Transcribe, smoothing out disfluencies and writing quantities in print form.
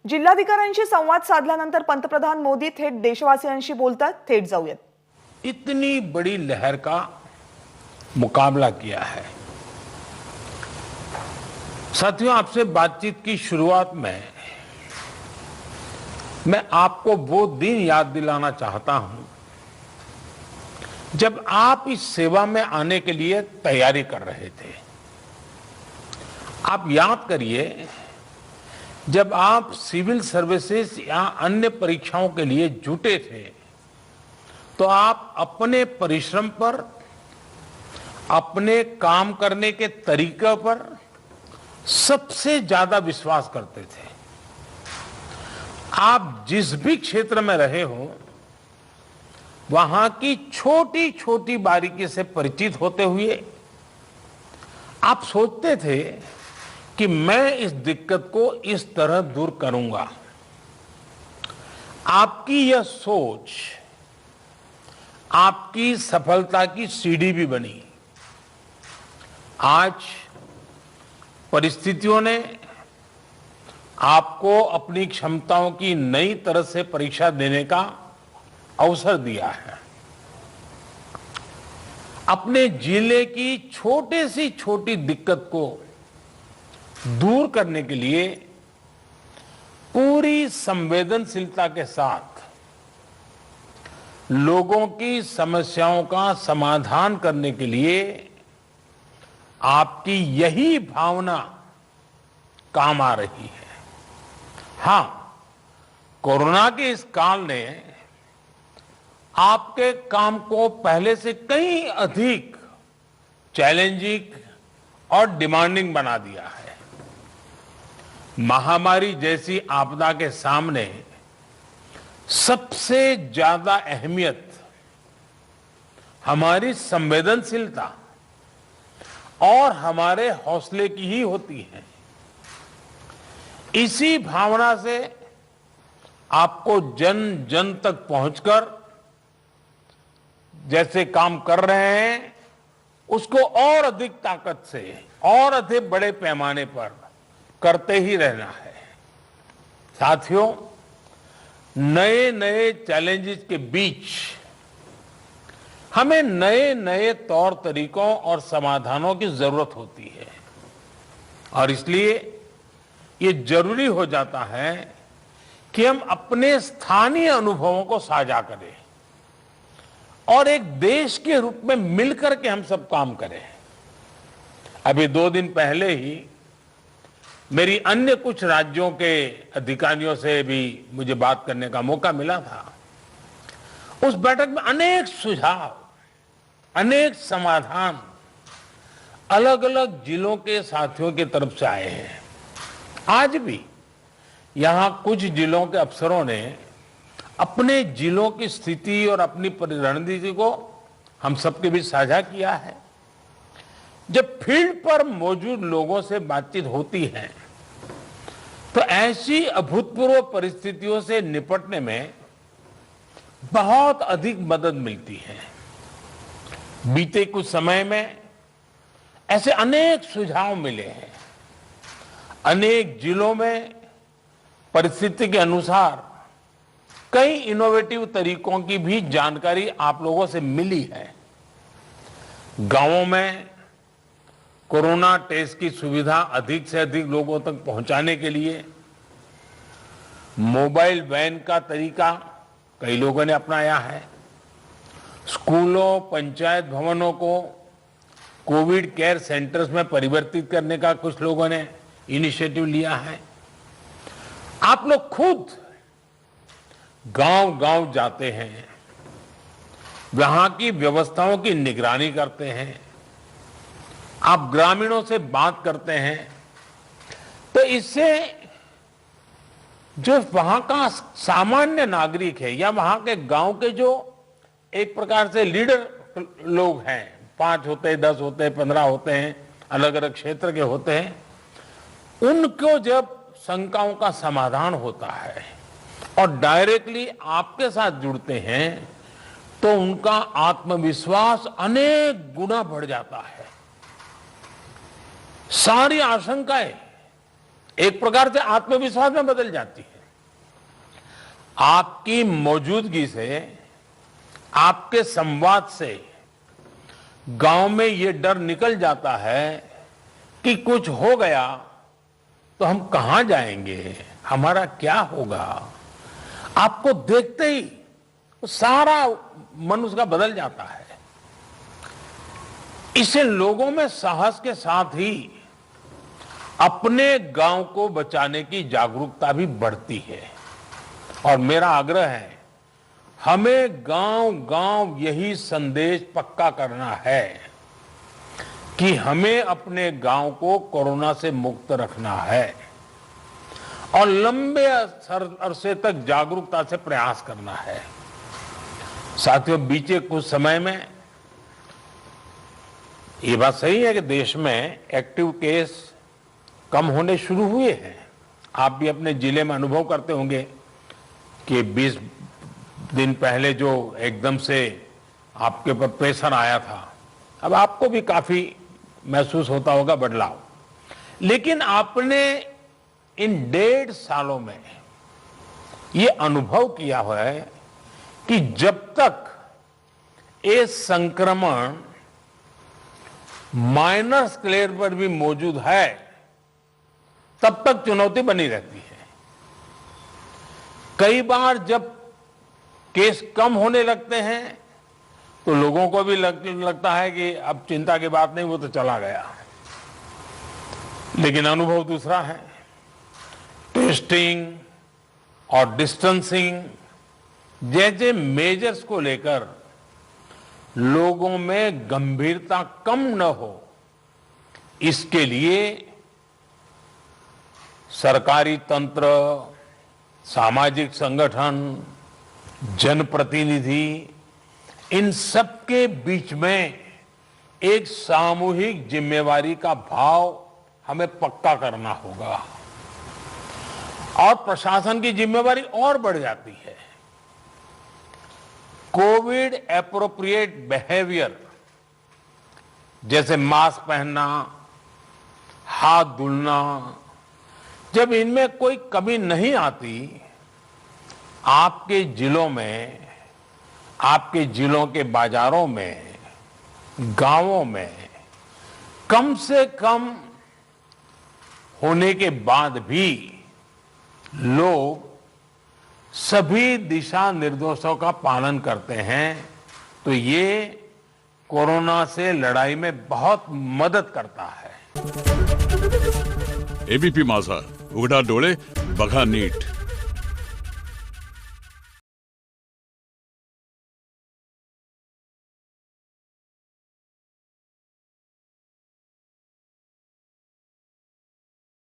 जिल्हाधिकाऱ्यांशी संवाद साधल्यानंतर पंतप्रधान मोदी थेट देशवासियांशी बोलतात. थेट जाऊयात. इतनी बड़ी लहर का मुकाबला किया है. साथियों, आपसे बातचीत की शुरुआत में मैं आपको वो दिन याद दिलाना चाहता हूं जब आप इस सेवा में आने के लिए तैयारी कर रहे थे. आप याद करिए, जब आप सिविल सर्विसेज या अन्य परीक्षाओं के लिए जुटे थे तो आप अपने परिश्रम पर, अपने काम करने के तरीके पर सबसे ज्यादा विश्वास करते थे. आप जिस भी क्षेत्र में रहे हो, वहां की छोटी छोटी बारीकी से परिचित होते हुए आप सोचते थे कि मैं इस दिक्कत को इस तरह दूर करूंगा. आपकी यह सोच आपकी सफलता की सीढ़ी भी बनी. आज परिस्थितियों ने आपको अपनी क्षमताओं की नई तरह से परीक्षा देने का अवसर दिया है. अपने जिले की छोटे से छोटी दिक्कत को दूर करने के लिए पूरी संवेदनशीलता के साथ लोगों की समस्याओं का समाधान करने के लिए आपकी यही भावना काम आ रही है. हां, कोरोना के इस काल ने आपके काम को पहले से कहीं अधिक चैलेंजिंग और डिमांडिंग बना दिया है. महामारी जैसी आपदा के सामने सबसे ज्यादा अहमियत हमारी संवेदनशीलता और हमारे हौसले की ही होती है. इसी भावना से आपको जन जन तक पहुंचकर जैसे काम कर रहे हैं, उसको और अधिक ताकत से और अधिक बड़े पैमाने पर करते ही रहना है. साथियों, नए नए चैलेंजेस के बीच हमें नए नए तौर तरीकों और समाधानों की जरूरत होती है. और इसलिए ये जरूरी हो जाता है कि हम अपने स्थानीय अनुभवों को साझा करें और एक देश के रूप में मिलकर के हम सब काम करें. अभी 2 दिन पहले ही मेरी अन्य कुछ राज्यों के अधिकारियों से भी मुझे बात करने का मौका मिला था. उस बैठक में अनेक सुझाव, अनेक समाधान अलग अलग जिलों के साथियों की तरफ से आए हैं. आज भी यहां कुछ जिलों के अफसरों ने अपने जिलों की स्थिति और अपनी रणनीति को हम सबके बीच साझा किया है. जब फील्ड पर मौजूद लोगों से बातचीत होती है तो ऐसी अभूतपूर्व परिस्थितियों से निपटने में बहुत अधिक मदद मिलती है. बीते कुछ समय में ऐसे अनेक सुझाव मिले हैं. अनेक जिलों में परिस्थिति के अनुसार कई इनोवेटिव तरीकों की भी जानकारी आप लोगों से मिली है. गांवों में कोरोना टेस्ट की सुविधा अधिक से अधिक लोगों तक पहुंचाने के लिए मोबाइल वैन का तरीका कई लोगों ने अपनाया है. स्कूलों, पंचायत भवनों को कोविड केयर सेंटर्स में परिवर्तित करने का कुछ लोगों ने इनिशिएटिव लिया है. आप लोग खुद गांव-गांव जाते हैं, वहां की व्यवस्थाओं की निगरानी करते हैं, आप ग्रामीणों से बात करते हैं. तो इससे जो वहां का सामान्य नागरिक है या वहां के गांव के जो एक प्रकार से लीडर लोग हैं, 5 होते हैं, 10 होते हैं, 15 होते हैं, अलग अलग क्षेत्र के होते हैं, उनको जब शंकाओं का समाधान होता है और डायरेक्टली आपके साथ जुड़ते हैं तो उनका आत्मविश्वास अनेक गुना बढ़ जाता है. सारी आशंकाएं एक प्रकार से आत्मविश्वास में बदल जाती है. आपकी मौजूदगी से, आपके संवाद से गांव में ये डर निकल जाता है कि कुछ हो गया तो हम कहां जाएंगे, हमारा क्या होगा। आपको देखते ही सारा मन उसका बदल जाता है। इससे लोगों में साहस के साथ ही अपने गांव को बचाने की जागरूकता भी बढ़ती है। और मेरा आग्रह है, हमें गांव-गांव यही संदेश पक्का करना है कि हमें अपने गांव को कोरोना से मुक्त रखना है और लंबे अरसे तक जागरूकता से प्रयास करना है। साथियों, बीते कुछ समय में ये बात सही है कि देश में एक्टिव केस कम होने शुरू हुए हैं। आप भी अपने जिले में अनुभव करते होंगे कि 20 दिन पहले जो एकदम से आपके ऊपर प्रेशर आया था, अब आपको भी काफी महसूस होता होगा बदलाव। लेकिन आपने इन 1.5 सालों में ये अनुभव किया हुआ है कि जब तक ये संक्रमण माइनर स्केल पर भी मौजूद है, तब तक चुनौती बनी रहती है। कई बार जब केस कम होने लगते हैं तो लोगों को भी लगता है कि अब चिंता की बात नहीं, वो तो चला गया। लेकिन अनुभव दूसरा है। टेस्टिंग और डिस्टेंसिंग जैसे मेजर्स को लेकर लोगों में गंभीरता कम न हो, इसके लिए सरकारी तंत्र, सामाजिक संगठन, जनप्रतिनिधि, इन सबके बीच में एक सामूहिक जिम्मेवारी का भाव हमें पक्का करना होगा। और प्रशासन की जिम्मेवारी और बढ़ जाती है। कोविड एप्रोप्रिएट बिहेवियर जैसे मास्क पहनना, हाथ धुलना, जब इनमें कोई कमी नहीं आती, आपके जिलों में, आपके जिलों के बाजारों में, गांवों में कम से कम होने के बाद भी लोग सभी दिशा निर्देशों का पालन करते हैं, तो ये कोरोना से लड़ाई में बहुत मदद करता है। एबीपी माझा, उघडा डोळे बघा नीट।